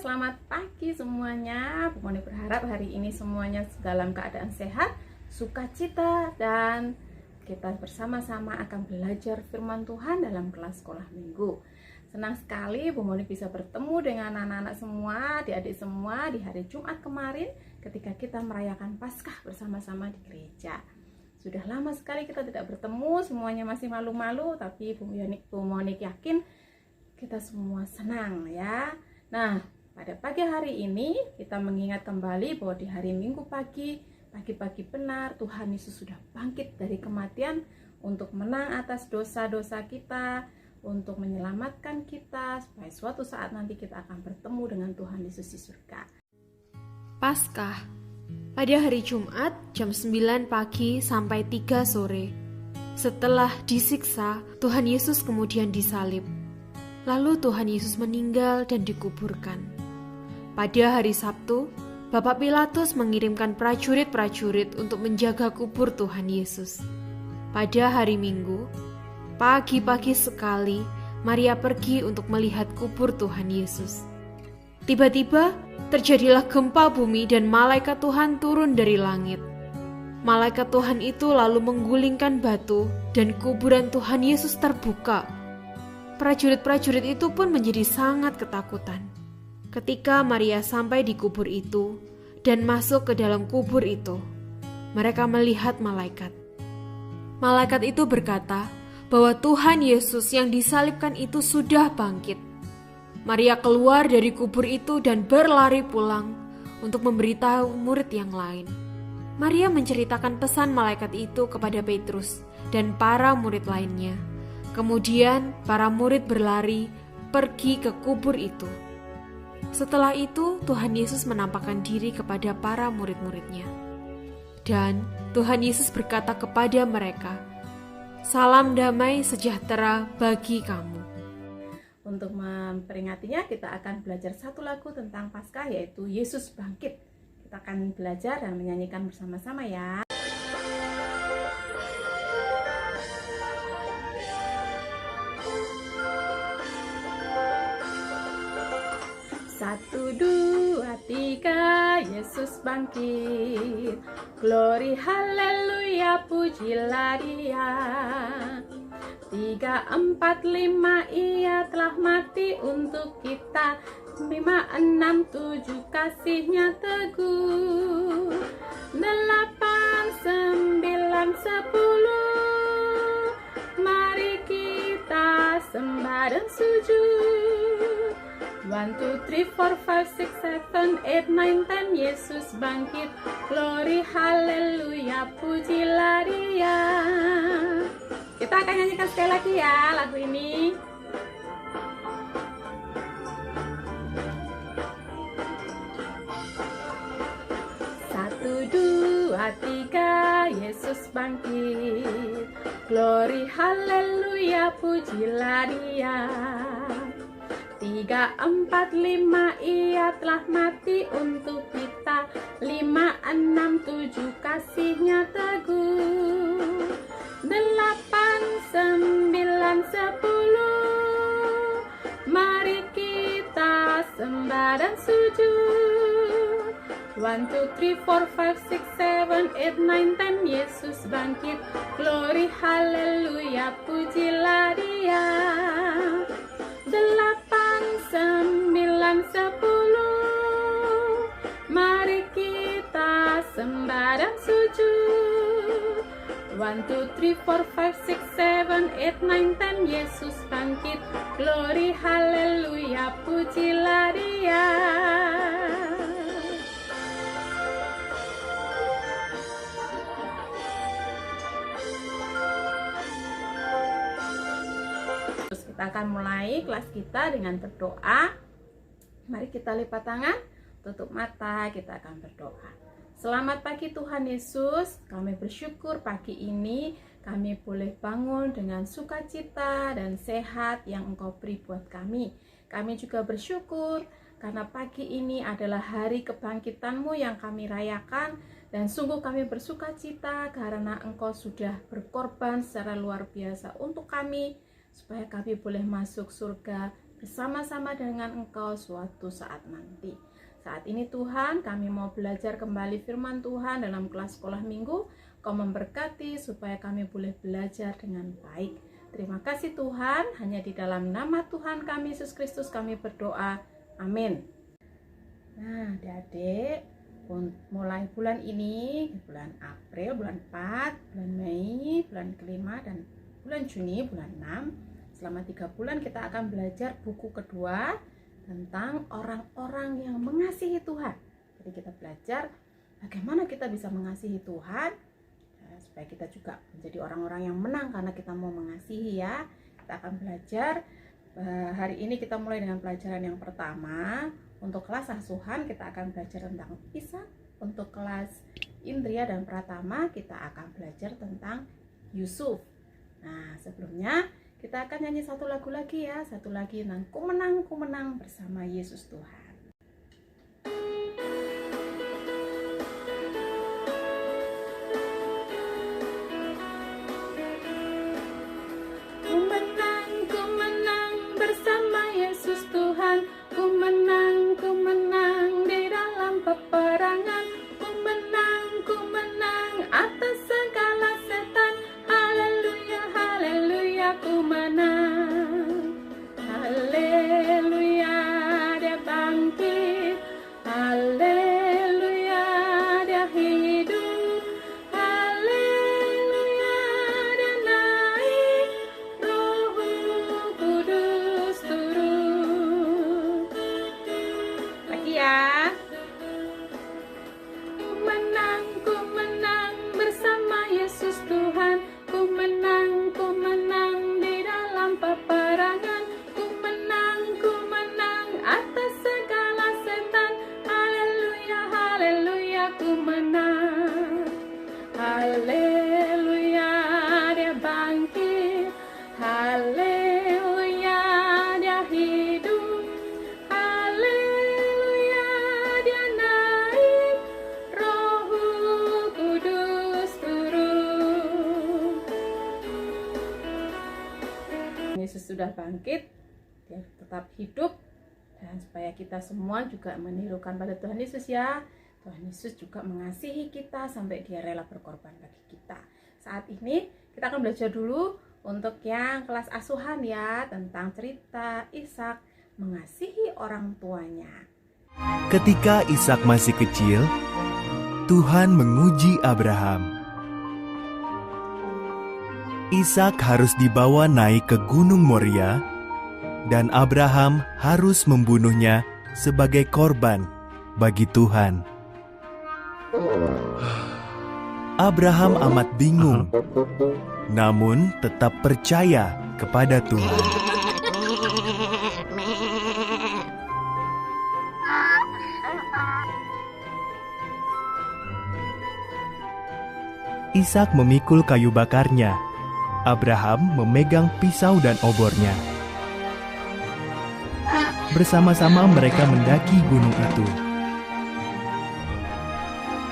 selamat pagi semuanya. Bu Moni berharap hari ini semuanya dalam keadaan sehat, sukacita, dan kita bersama-sama akan belajar firman Tuhan dalam kelas sekolah minggu. Senang sekali Bu Moni bisa bertemu dengan anak-anak semua, adik-adik semua di hari Jumat kemarin ketika kita merayakan Paskah bersama-sama di gereja. Sudah lama sekali kita tidak bertemu, semuanya masih malu-malu, tapi Bu Moni yakin kita semua senang ya. Nah, pada pagi hari ini kita mengingat kembali bahwa di hari Minggu pagi benar Tuhan Yesus sudah bangkit dari kematian untuk menang atas dosa-dosa kita, untuk menyelamatkan kita supaya suatu saat nanti kita akan bertemu dengan Tuhan Yesus di surga. Paskah pada hari Jumat jam 9 pagi sampai 3 sore. Setelah disiksa, Tuhan Yesus kemudian disalib. Lalu Tuhan Yesus meninggal dan dikuburkan. Pada hari Sabtu, Bapak Pilatus mengirimkan prajurit-prajurit untuk menjaga kubur Tuhan Yesus. Pada hari Minggu, pagi-pagi sekali, Maria pergi untuk melihat kubur Tuhan Yesus. Tiba-tiba, terjadilah gempa bumi dan malaikat Tuhan turun dari langit. Malaikat Tuhan itu lalu menggulingkan batu dan kuburan Tuhan Yesus terbuka. Prajurit-prajurit itu pun menjadi sangat ketakutan. Ketika Maria sampai di kubur itu dan masuk ke dalam kubur itu, mereka melihat malaikat. Malaikat itu berkata bahwa Tuhan Yesus yang disalibkan itu sudah bangkit. Maria keluar dari kubur itu dan berlari pulang untuk memberitahu murid yang lain. Maria menceritakan pesan malaikat itu kepada Petrus dan para murid lainnya. Kemudian para murid berlari pergi ke kubur itu. Setelah itu Tuhan Yesus menampakkan diri kepada para murid-muridnya. Dan Tuhan Yesus berkata kepada mereka, "Salam damai sejahtera bagi kamu." Untuk memperingatinya kita akan belajar satu lagu tentang Paskah, yaitu Yesus Bangkit. Kita akan belajar dan menyanyikan bersama-sama ya. Satu, dua, tiga, Yesus bangkit. Glory, haleluya, pujilah Dia. 3, 4, 5, Ia telah mati untuk kita. 5, 6, 7, kasih-Nya teguh. 8, 9, 10, mari kita sembah dan sujud. 1, 2, 3, 4, 5, 6, 7, 8, 9, 10, Yesus bangkit. Glory, haleluya, pujilah Dia. Kita akan nyanyikan sekali lagi ya lagu ini. Satu, dua, tiga, Yesus bangkit. Glory, haleluya, pujilah Dia. 3, 4, 5, Ia telah mati untuk kita. 5, 6, 7, kasih-Nya teguh. 8, 9, 10, mari kita sembah dan sujud. 1, 2, 3, 4, 5, 6, 7, 8, 9, 10, Yesus bangkit. Glory, haleluya, pujilah Dia. 8, 9, 10, mari kita sembah dan sujud. 1, 2, 3, 4, 5, 6, 7, 8, 9, 10, Yesus bangkit. Glory, haleluya, pujilah Dia. Terus kita akan mulai kelas kita dengan berdoa. Mari kita lipat tangan, tutup mata, kita akan berdoa. Selamat pagi Tuhan Yesus, kami bersyukur pagi ini kami boleh bangun dengan sukacita dan sehat yang Engkau beri buat kami. Kami juga bersyukur karena pagi ini adalah hari kebangkitan-Mu yang kami rayakan, dan sungguh kami bersukacita karena Engkau sudah berkorban secara luar biasa untuk kami supaya kami boleh masuk surga bersama-sama dengan Engkau suatu saat nanti. Saat ini Tuhan, kami mau belajar kembali firman Tuhan dalam kelas sekolah minggu. Kau memberkati supaya kami boleh belajar dengan baik. Terima kasih Tuhan, hanya di dalam nama Tuhan kami Yesus Kristus kami berdoa. Amin. Nah, adik-adik, mulai bulan ini, bulan April, bulan 4, bulan Mei, bulan kelima, dan bulan Juni, bulan 6, selama 3 bulan kita akan belajar buku kedua tentang orang-orang yang mengasihi Tuhan. Jadi kita belajar bagaimana kita bisa mengasihi Tuhan, supaya kita juga menjadi orang-orang yang menang karena kita mau mengasihi ya. Kita akan belajar, hari ini kita mulai dengan pelajaran yang pertama. Untuk kelas asuhan kita akan belajar tentang Ishak. Untuk kelas Indria dan Pratama kita akan belajar tentang Yusuf. Nah, sebelumnya kita akan nyanyi satu lagu lagi ya, satu lagi tentang ku menang bersama Yesus Tuhan. Ku menang bersama Yesus Tuhan, ku menang di dalam peperangan, ku menang atas segala setan. Haleluya, haleluya, ku menang. Haleluya, dia bangkit. Haleluya, dia hidup. Haleluya, dia naik. Roh Kudus turun. Lagi ya. Ku menang bersama Yesus Tuhan. Ku menang di dalam peperangan. Ku menang atas segala setan. Haleluya, haleluya, ku menang. Haleluya, dia bangkit. Haleluya, dia hidup. Haleluya, dia naik. Roh Kudus turun. Yesus sudah bangkit, dia tetap hidup, dan supaya kita semua juga menirukan pada Tuhan Yesus ya. Tuhan Yesus juga mengasihi kita sampai dia rela berkorban bagi kita. Saat ini kita akan belajar dulu untuk yang kelas asuhan ya, tentang cerita Ishak mengasihi orang tuanya. Ketika Ishak masih kecil, Tuhan menguji Abraham. Ishak harus dibawa naik ke Gunung Moria, dan Abraham harus membunuhnya sebagai korban bagi Tuhan. Abraham amat bingung, namun tetap percaya kepada Tuhan. Ishak memikul kayu bakarnya. Abraham memegang pisau dan obornya. Bersama-sama mereka mendaki gunung itu.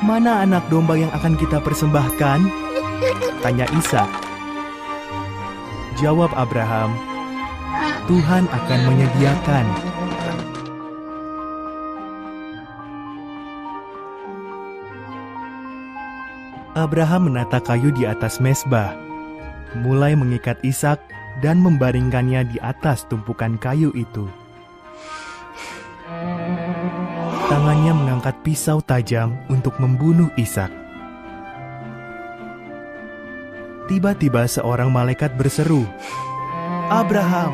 Mana anak domba yang akan kita persembahkan? Tanya Ishak. Jawab Abraham, Tuhan akan menyediakan. Abraham menata kayu di atas mezbah, mulai mengikat Ishak dan membaringkannya di atas tumpukan kayu itu. Tangannya mengangkat pisau tajam untuk membunuh Ishak. Tiba-tiba seorang malaikat berseru, "Abraham!"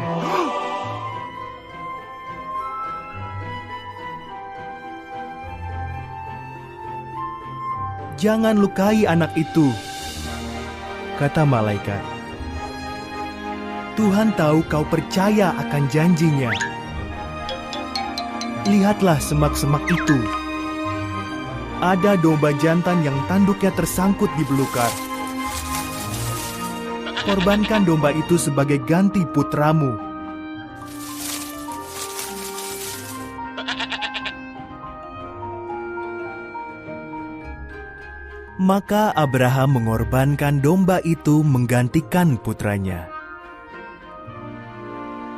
"Jangan lukai anak itu," kata malaikat. "Tuhan tahu kau percaya akan janjinya. Lihatlah semak-semak itu. Ada domba jantan yang tanduknya tersangkut di belukar. Korbankan domba itu sebagai ganti putramu." Maka Abraham mengorbankan domba itu menggantikan putranya.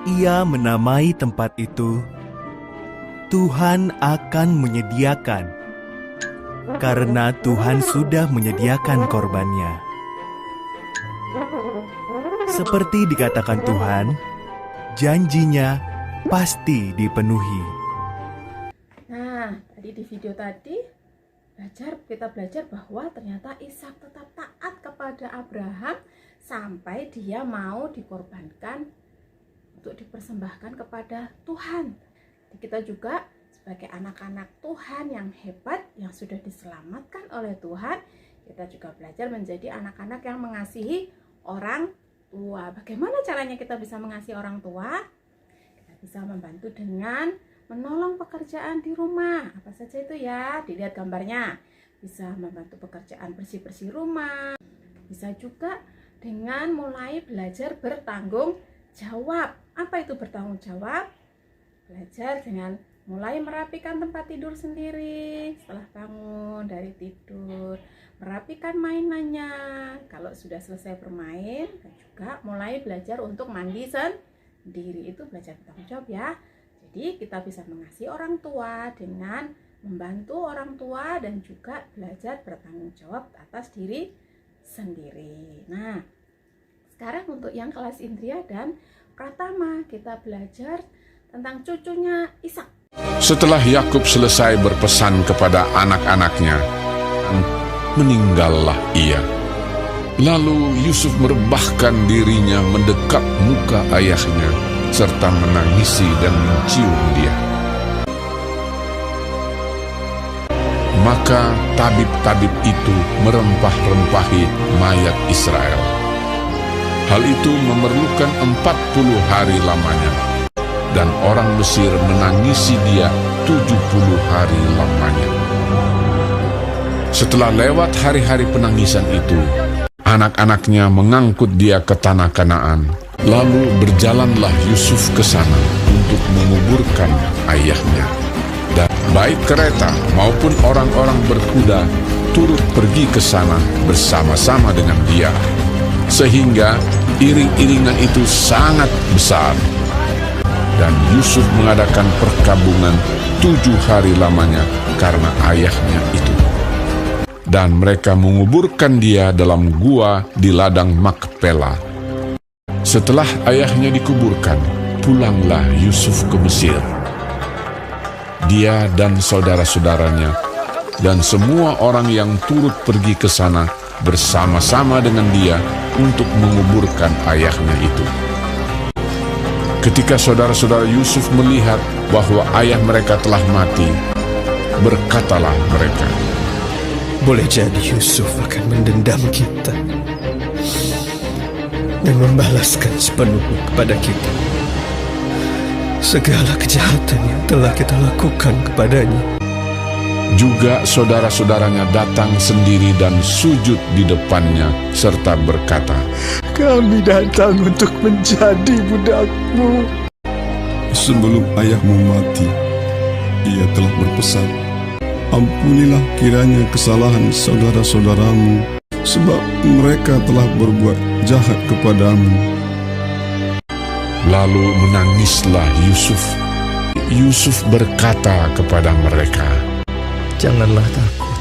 ia menamai tempat itu Tuhan akan menyediakan, karena Tuhan sudah menyediakan korbannya. Seperti dikatakan Tuhan, janjinya pasti dipenuhi. Nah, tadi di video tadi kita belajar bahwa ternyata Ishak tetap taat kepada Abraham sampai dia mau dikorbankan untuk dipersembahkan kepada Tuhan. Kita juga sebagai anak-anak Tuhan yang hebat, yang sudah diselamatkan oleh Tuhan, kita juga belajar menjadi anak-anak yang mengasihi orang tua. Bagaimana caranya kita bisa mengasihi orang tua? Kita bisa membantu dengan menolong pekerjaan di rumah. Apa saja itu ya? Dilihat gambarnya. Bisa membantu pekerjaan bersih-bersih rumah. Bisa juga dengan mulai belajar bertanggung jawab. Apa itu bertanggung jawab? Belajar dengan mulai merapikan tempat tidur sendiri setelah bangun dari tidur, merapikan mainannya. Kalau sudah selesai bermain, dan juga mulai belajar untuk mandi sendiri. Itu belajar bertanggung jawab ya. Jadi kita bisa mengasihi orang tua dengan membantu orang tua dan juga belajar bertanggung jawab atas diri sendiri. Nah, sekarang untuk yang kelas Indria dan Pratama, kita belajar tentang cucunya Ishak. Setelah Yakub selesai berpesan kepada anak-anaknya, meninggallah ia. Lalu Yusuf merebahkan dirinya mendekat muka ayahnya, serta menangisi dan mencium dia. Maka tabib-tabib itu merempah-rempahi mayat Israel. Hal itu memerlukan 40 hari lamanya, dan orang Mesir menangisi dia 70 hari lamanya. Setelah lewat hari-hari penangisan itu, anak-anaknya mengangkut dia ke tanah Kanaan. Lalu berjalanlah Yusuf ke sana untuk menguburkan ayahnya. Dan baik kereta maupun orang-orang berkuda turut pergi ke sana bersama-sama dengan dia. Sehingga iring-iringan itu sangat besar. Dan Yusuf mengadakan perkabungan 7 hari lamanya karena ayahnya itu. Dan mereka menguburkan dia dalam gua di ladang Makpela. Setelah ayahnya dikuburkan, pulanglah Yusuf ke Mesir. Dia dan saudara-saudaranya dan semua orang yang turut pergi ke sana bersama-sama dengan dia untuk menguburkan ayahnya itu. Ketika saudara-saudara Yusuf melihat bahwa ayah mereka telah mati, berkatalah mereka, "Boleh jadi Yusuf akan mendendam kita dan membalaskan sepenuhnya kepada kita segala kejahatan yang telah kita lakukan kepadanya." Juga saudara-saudaranya datang sendiri dan sujud di depannya serta berkata, "Kami datang untuk menjadi budakmu." Sebelum ayahmu mati, ia telah berpesan, "Ampunilah kiranya kesalahan saudara-saudaramu, sebab mereka telah berbuat jahat kepadamu." Lalu menangislah Yusuf. Yusuf berkata kepada mereka, "Janganlah takut,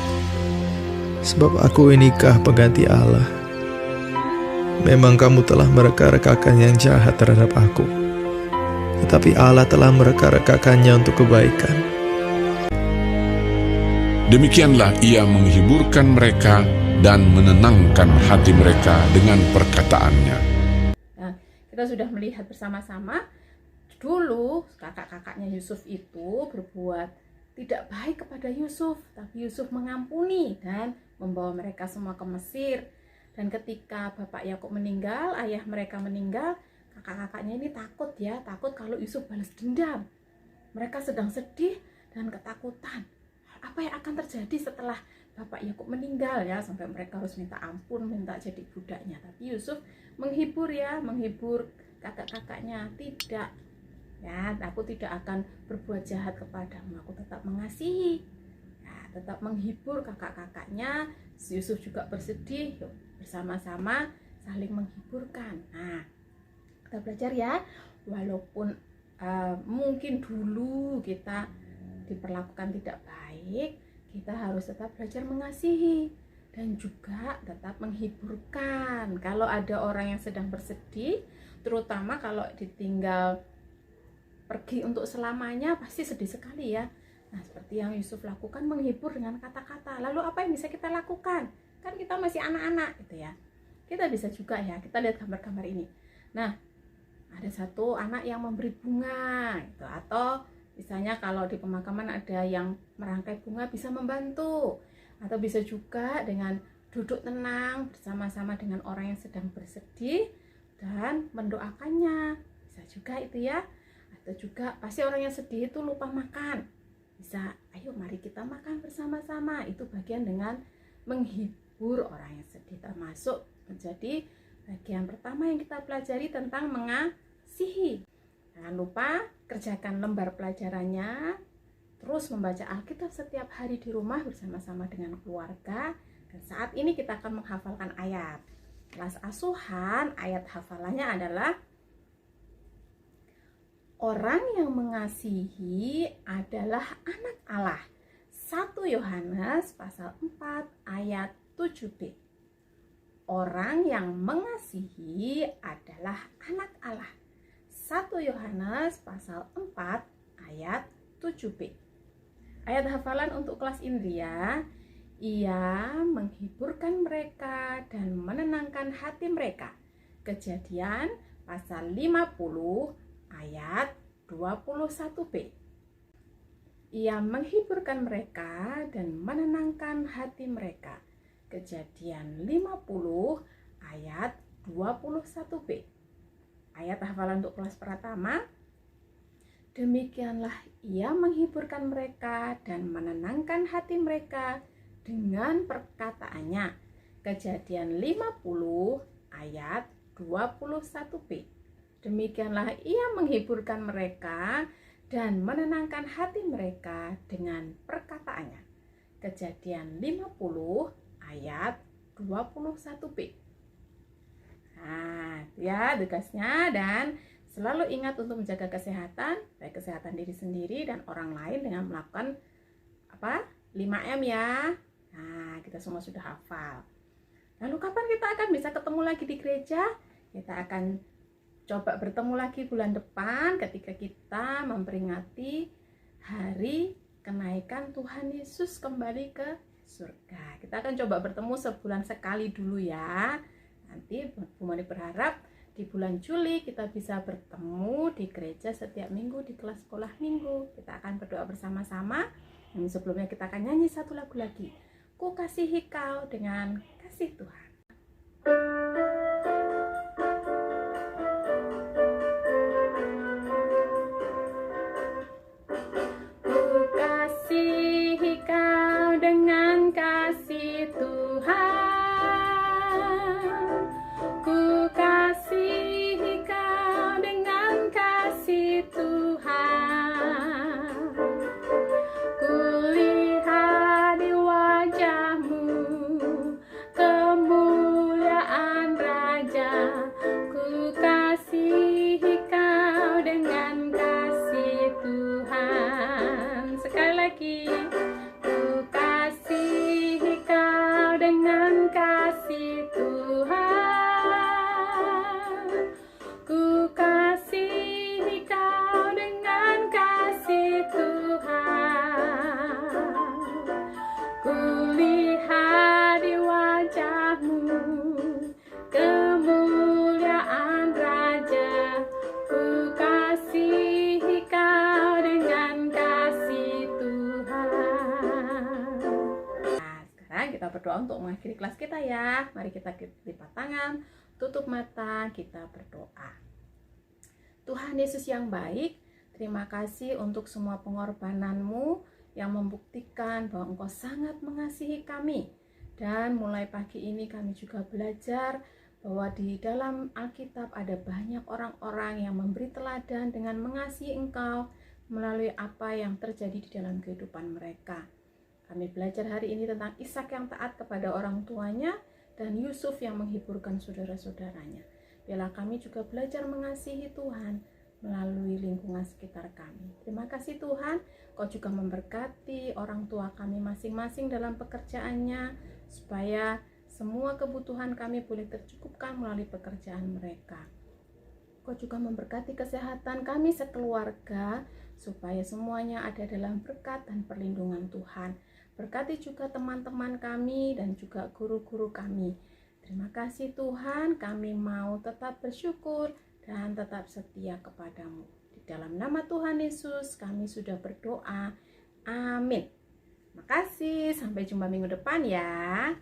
sebab aku inikah pengganti Allah. Memang kamu telah mereka-rekakan yang jahat terhadap aku, tetapi Allah telah mereka-rekakannya untuk kebaikan." Demikianlah ia menghiburkan mereka dan menenangkan hati mereka dengan perkataannya. Nah, kita sudah melihat bersama-sama dulu kakak-kakaknya Yusuf itu berbuat tidak baik kepada Yusuf, tapi Yusuf mengampuni dan membawa mereka semua ke Mesir. Dan ketika Bapak Yakub meninggal, ayah mereka meninggal, kakak-kakaknya ini takut kalau Yusuf balas dendam. Mereka sedang sedih dan ketakutan. Apa yang akan terjadi setelah Bapak Yakub meninggal ya, sampai mereka harus minta ampun, minta jadi budaknya. Tapi Yusuf menghibur kakak-kakaknya, tidak. Ya, aku tidak akan berbuat jahat kepadamu, aku tetap mengasihi. Ya, tetap menghibur kakak-kakaknya. Yusuf juga bersedih, yuk bersama-sama saling menghiburkan. Nah, kita belajar ya walaupun mungkin dulu kita diperlakukan tidak baik, kita harus tetap belajar mengasihi dan juga tetap menghiburkan. Kalau ada orang yang sedang bersedih, terutama kalau ditinggal pergi untuk selamanya, pasti sedih sekali ya. Nah, seperti yang Yusuf lakukan, menghibur dengan kata-kata. Lalu apa yang bisa kita lakukan? Kan kita masih anak-anak gitu ya. Kita bisa juga ya, kita lihat gambar-gambar ini. Nah, ada satu anak yang memberi bunga gitu. Atau misalnya kalau di pemakaman ada yang merangkai bunga, bisa membantu. Atau bisa juga dengan duduk tenang bersama-sama dengan orang yang sedang bersedih dan mendoakannya. Bisa juga itu ya. Atau juga pasti orang yang sedih itu lupa makan, bisa ayo mari kita makan bersama-sama. Itu bagian dengan menghibur orang yang sedih, termasuk menjadi bagian pertama yang kita pelajari tentang mengasihi. Jangan lupa kerjakan lembar pelajarannya, terus membaca Alkitab setiap hari di rumah bersama-sama dengan keluarga. Dan saat ini kita akan menghafalkan ayat. Kelas asuhan, ayat hafalannya adalah orang yang mengasihi adalah anak Allah. 1 Yohanes pasal 4 ayat 7b. Orang yang mengasihi adalah anak Allah. 1 Yohanes pasal 4 ayat 7b. Ayat hafalan untuk kelas Indria. Ia menghiburkan mereka dan menenangkan hati mereka. Kejadian pasal 50 ayat 21b. Ia menghiburkan mereka dan menenangkan hati mereka. Kejadian 50 ayat 21b. Ayat hafalan untuk kelas pertama. Demikianlah ia menghiburkan mereka dan menenangkan hati mereka dengan perkataannya. Kejadian 50 ayat 21b. Demikianlah ia menghiburkan mereka dan menenangkan hati mereka dengan perkataannya. Kejadian 50 ayat 21b. Nah, ya tugasnya, dan selalu ingat untuk menjaga kesehatan, baik kesehatan diri sendiri dan orang lain dengan melakukan 5M ya. Nah, kita semua sudah hafal. Lalu kapan kita akan bisa ketemu lagi di gereja? Kita akan coba bertemu lagi bulan depan ketika kita memperingati hari kenaikan Tuhan Yesus kembali ke surga. Kita akan coba bertemu sebulan sekali dulu ya. Nanti Bu Moni berharap di bulan Juli kita bisa bertemu di gereja setiap minggu di kelas sekolah minggu. Kita akan berdoa bersama-sama. Dan sebelumnya kita akan nyanyi satu lagu lagi. Ku kasihi kau dengan kasih Tuhan. Berdoa untuk mengakhiri kelas kita ya. Mari kita lipat tangan, tutup mata, kita berdoa. Tuhan Yesus yang baik, terima kasih untuk semua pengorbanan-Mu yang membuktikan bahwa Engkau sangat mengasihi kami. Dan mulai pagi ini kami juga belajar bahwa di dalam Alkitab ada banyak orang-orang yang memberi teladan dengan mengasihi Engkau melalui apa yang terjadi di dalam kehidupan mereka. Kami belajar hari ini tentang Ishak yang taat kepada orang tuanya dan Yusuf yang menghiburkan saudara-saudaranya. Biarlah kami juga belajar mengasihi Tuhan melalui lingkungan sekitar kami. Terima kasih Tuhan, Kau juga memberkati orang tua kami masing-masing dalam pekerjaannya, supaya semua kebutuhan kami boleh tercukupkan melalui pekerjaan mereka. Kau juga memberkati kesehatan kami sekeluarga, supaya semuanya ada dalam berkat dan perlindungan Tuhan. Berkati juga teman-teman kami dan juga guru-guru kami. Terima kasih Tuhan, kami mau tetap bersyukur dan tetap setia kepadamu. Di dalam nama Tuhan Yesus kami sudah berdoa. Amin. Terima kasih, sampai jumpa minggu depan ya.